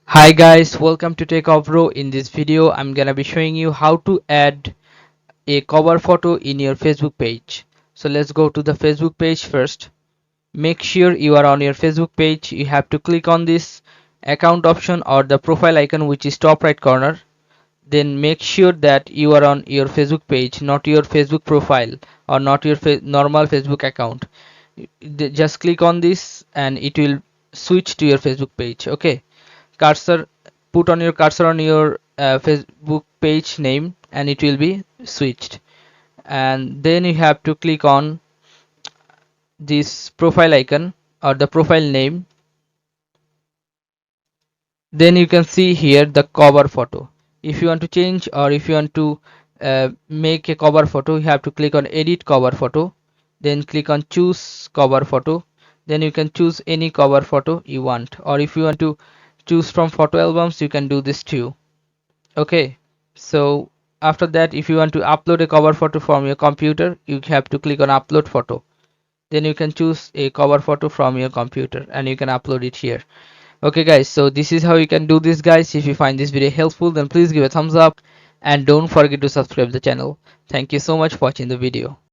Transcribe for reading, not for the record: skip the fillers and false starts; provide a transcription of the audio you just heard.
Hi guys, welcome to Techavro. In this video, I'm gonna be showing you how to add a cover photo in your Facebook page. So let's go to the Facebook page first. Make sure you are on your Facebook page. You have to click on this account option or the profile icon, which is top right corner. Then make sure that you are on your Facebook page, not your Facebook profile or not your normal Facebook account. Just click on this and it will switch to your Facebook page. Okay, cursor, put on your cursor on your Facebook page name and it will be switched, and then you have to click on this profile icon or the profile name. Then you can see here the cover photo. If you want to change or if you want to make a cover photo, you have to click on edit cover photo, then click on choose cover photo. Then you can choose any cover photo you want, or if you want to choose from photo albums, you can do this too. Okay, so after that, if you want to upload a cover photo from your computer, you have to click on upload photo. Then you can choose a cover photo from your computer and you can upload it here. Okay guys, so this is how you can do this guys. If you find this video helpful, then please give a thumbs up and don't forget to subscribe the channel. Thank you so much for watching the video.